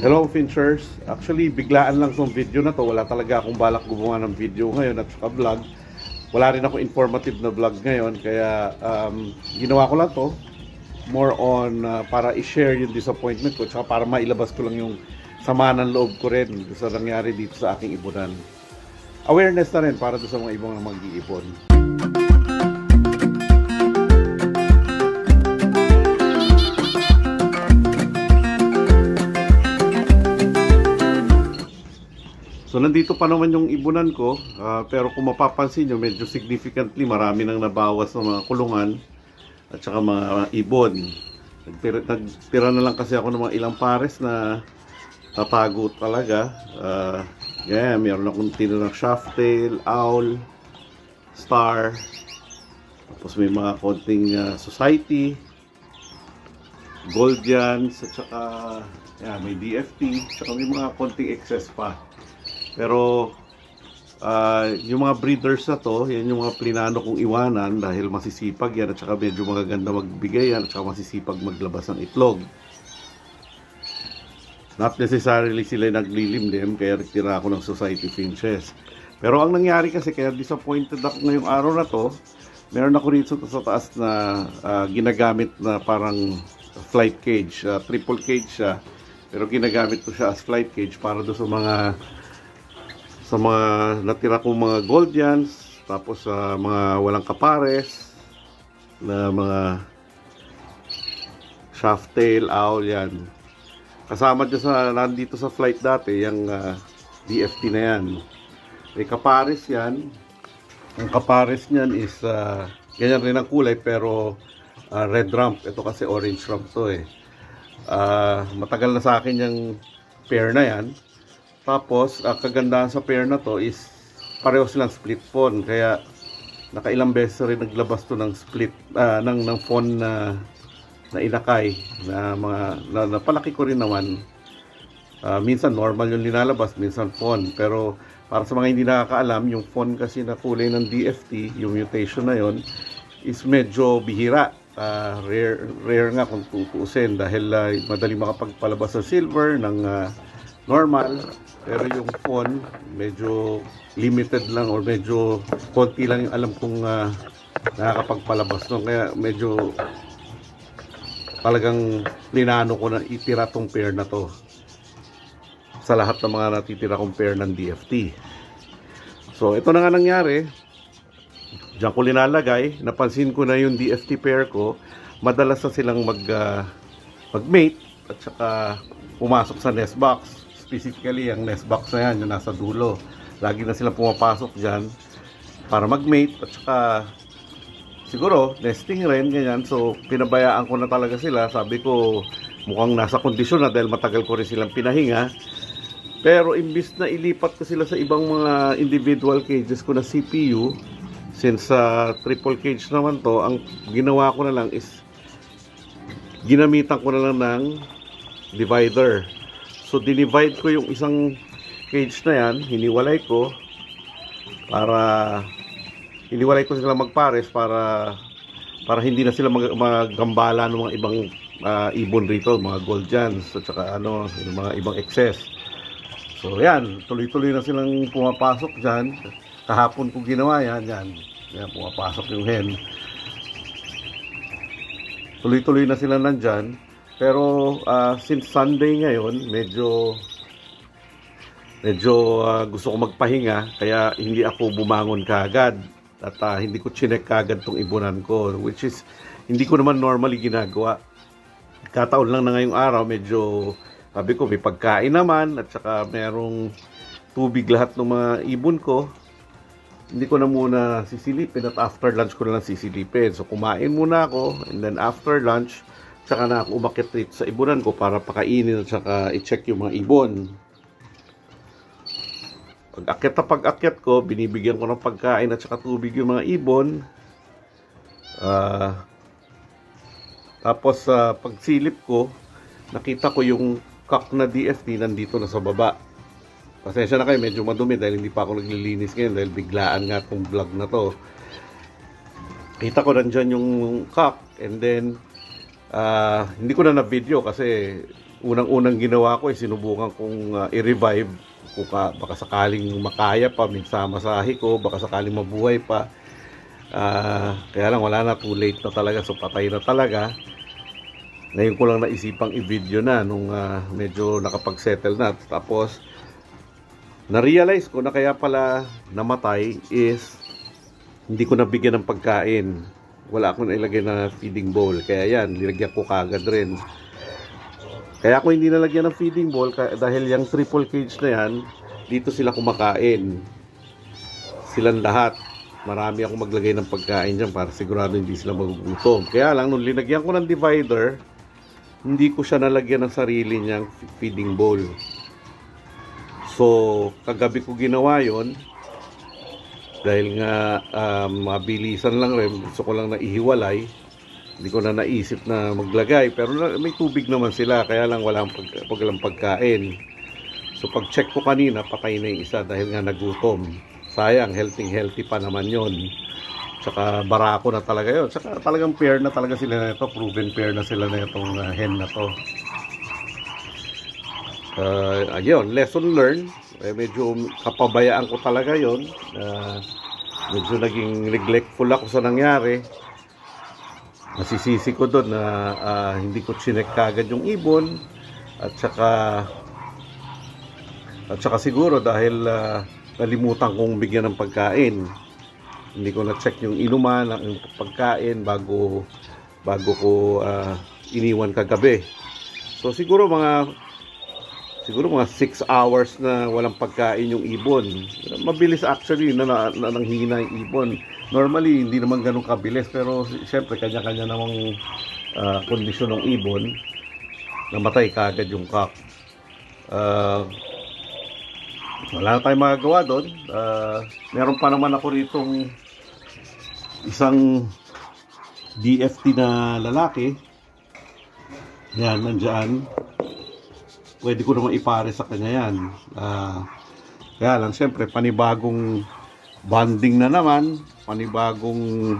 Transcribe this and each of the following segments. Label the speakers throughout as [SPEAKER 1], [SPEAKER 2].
[SPEAKER 1] Hello Finchers, actually biglaan lang tong video na to. Wala talaga akong balak gumawa ng video ngayon at saka vlog. Wala rin ako informative na vlog ngayon. Kaya ginawa ko lang to more on para i-share yung disappointment ko, tsaka para mailabas ko lang yung sama ng loob ko rin sa nangyari dito sa aking ipunan. Awareness na rin para sa mga ibang mag-iipon. So nandito pa naman yung ibunan ko, pero kung mapapansin nyo, medyo significantly marami nang nabawas ng mga kulungan at saka mga ibon. Nagtira na lang kasi ako ng mga ilang pares na tatago talaga. Meron akong tinirang shafttail, owl, star, tapos may mga konting society, Goldians, at saka may DFT, at saka may mga konting excess pa. Pero yung mga breeders na to, yan yung mga plinano kong iwanan dahil masisipag yan at saka medyo magaganda magbigay yan at saka masisipag maglabas ng itlog. Not necessarily sila naglilimlim, kaya nagtira ako ng society finches. Pero ang nangyari kasi, kaya disappointed ako ngayong araw na to, meron ako rito sa taas na ginagamit na parang flight cage, triple cage siya, pero ginagamit ko siya as flight cage para do sa mga natira kong mga Goldians, tapos mga walang kapares na mga shafttail, owl, yan. Kasama dyan nandito sa flight dati, yung DFT na yan. May kapares yan. Ang kapares niyan is ganyan rin ang kulay, pero red rump. Ito kasi orange rump to eh. Matagal na sa akin yung pair na yan. Tapos, kagandahan sa pair na to is pareho silang split phone. Kaya, nakailang beses rin naglabas to ng split, ng phone na inakay. Napalaki ko rin naman. Minsan normal yung linalabas, minsan phone. Pero, para sa mga hindi nakakaalam, yung phone kasi na kulay ng DFT, yung mutation na yon is medyo bihira. Rare nga kung tutuusin dahil madali makapagpalabas ng silver, ng normal. Pero yung phone, medyo limited lang or medyo konti lang yung alam kong nakakapagpalabas nun. Kaya medyo talagang linano ko na itira tong pair na to sa lahat ng mga natitira kong pair ng DFT. So ito na nga nangyari. Diyan ko linalagay. Napansin ko na yung DFT pair ko, madalas na silang mag-mate at saka pumasok sa nest box. Specifically, ang nest box na yan, yung nasa dulo. Lagi na silang pumapasok dyan para mag-mate at saka siguro, nesting rin, ganyan. So, pinabayaan ko na talaga sila. Sabi ko, mukhang nasa kondisyon na dahil matagal ko rin silang pinahinga. Pero, imbis na ilipat ko sila sa ibang mga individual cages ko na CPU, since triple cage naman to, ang ginawa ko na lang is ginamitan ko na lang ng divider. So, dinivide ko yung isang cage na yan, hiniwalay ko sila magpares para hindi na sila maggambala ng mga ibang ibon rito, mga Goldians at saka yung mga ibang excess. So, yan, tuloy-tuloy na silang pumapasok dyan. Kahapon ko ginawa yan, pumapasok yung hen. Tuloy-tuloy na sila nandyan. Pero since Sunday ngayon, medyo gusto ko magpahinga, kaya hindi ako bumangon kaagad at hindi ko chinek kaagad tong ibunan ko, which is hindi ko naman normally ginagawa. Kataon lang na ngayong araw, medyo sabi ko may pagkain naman at saka merong tubig lahat ng mga ibon ko. Hindi ko na muna sisilipin at after lunch ko na lang sisilipin. So kumain muna ako and then after lunch saka na ako umakyat rito sa ibunan ko para pakainin at saka i-check yung mga ibon. Pag-akyat ko, binibigyan ko ng pagkain at saka tubig yung mga ibon. Tapos pagsilip ko, nakita ko yung cock na DFT nandito na sa baba. Pasensya na kayo, medyo madumi dahil hindi pa ako naglilinis ngayon dahil biglaan nga itong vlog na to. Kita ko nandyan yung cock and then hindi ko na na-video kasi unang-unang ginawa ko ay sinubukan kong i-revive kung baka sakaling makaya pa, minsan masahe ko, baka sakaling mabuhay pa. Kaya lang wala na, too late na talaga, so patay na talaga. Ngayon ko lang naisipang i-video na nung medyo nakapag-settle na. Tapos na-realize ko na kaya pala namatay is hindi ko nabigyan ng pagkain. Wala akong nailagay na feeding bowl, kaya yan, nilagyan ko kagad rin. Kaya ako hindi nalagyan ng feeding bowl dahil yung triple cage na yan, dito sila kumakain. Silang lahat. Marami akong maglagay ng pagkain dyan para sigurado hindi sila magugutom. Kaya lang, nung linagyan ko ng divider, hindi ko siya nalagyan ng sarili niyang feeding bowl. So, kagabi ko ginawa yon dahil nga mabilisan lang rin, gusto ko lang na ihiwalay. Hindi ko na naisip na maglagay, pero may tubig naman sila, kaya lang walang pagkain. So pag check ko kanina, patay na yung isa dahil nga nagutom. Sayang, healthy pa naman yon. Tsaka barako na talaga yon. Tsaka talagang pair na talaga sila na ito, proven pair na sila na itong hen na to. Ayun, lesson learned. Medyo kapabayaan ko talaga yon. Medyo naging neglectful ako sa nangyari. Nasisisi ko doon na hindi ko chinek kagad yung ibon, at saka siguro dahil nalimutan kong bigyan ng pagkain. Hindi ko na check yung inuman, yung pagkain bago ko iniwan kagabi. So siguro mga 6 hours na walang pagkain yung ibon. Mabilis actually na nanghina yung ibon. Normally, hindi naman ganun kabilis, pero siyempre, kanya-kanya namang kondisyon ng ibon. Namatay kagad yung cock. Wala na tayong magagawa doon. Meron pa naman ako ritong isang DFT na lalaki. Yan, nandyan. Pwede ko naman ipare sa kanya yan. Kaya lang, siyempre, panibagong bonding na naman, panibagong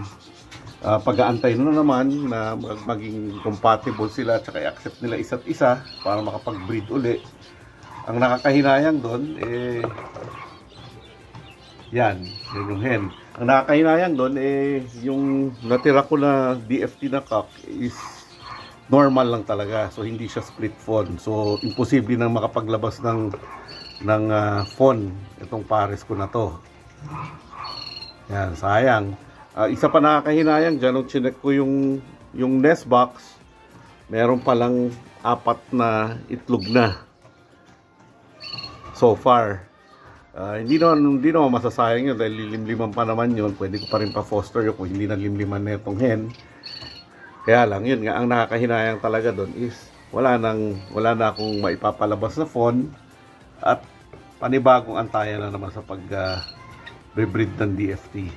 [SPEAKER 1] pag-aantay na naman na maging compatible sila at saka i-accept nila isa't isa para makapag-breed uli. Ang nakakahinayang doon yan yung hen. Ang nakakahinayang doon yung natira ko na DFT na cock is normal lang talaga, so hindi siya split fawn, so imposible nang makapaglabas ng fawn itong pares ko na to. Yan, sayang. Isa pa nakakahinayang dyan, nung chinek ko yung nest box, meron palang 4 na itlog na so far. Hindi naman masasayang yun dahil lilimliman pa naman yun. Pwede ko pa rin pa-foster yun kung hindi na limliman na itong hen. Kaya lang, yun nga, ang nakakahinayang talaga doon is wala na akong maipapalabas na fawn at panibagong antayan na naman sa pag-rebreed ng DFT.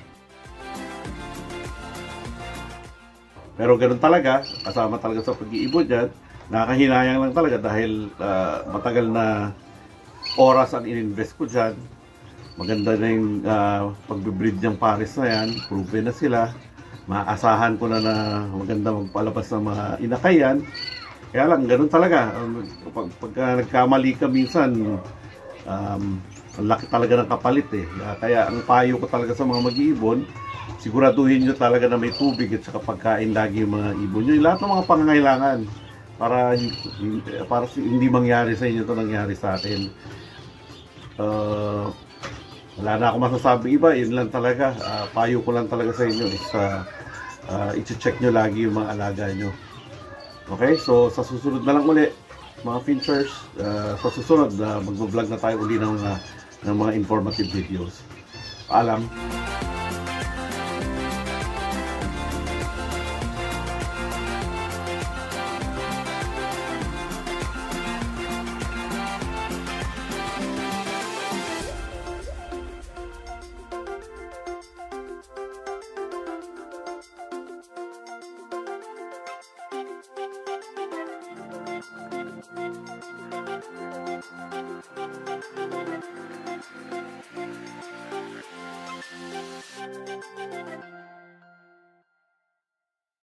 [SPEAKER 1] Pero ganun talaga, kasama talaga sa pag-iibon dyan, nakakahinayang lang talaga dahil matagal na oras ang ininvest ko dyan. Maganda na yung pag-breed ng pares na yan, proven na sila. Maasahan ko na maganda magpalabas ng mga inakayan. Kaya lang, ganun talaga. Pagka nagkamali ka minsan, ang laki talaga ng kapalit eh. Kaya ang payo ko talaga sa mga mag-iibon, siguraduhin nyo talaga na may tubig at saka pagkain lagi yung mga ibon nyo. Lahat ng mga pangangailangan para hindi mangyari sa inyo ito nangyari sa atin. Wala na ako masasabi iba, yun lang talaga. Payo ko lang talaga sa inyo is i-check nyo lagi yung mga alaga nyo. Okay, so sa susunod na lang uli mga finchers, sa susunod mag-vlog na tayo uli ng mga informative videos. Paalam.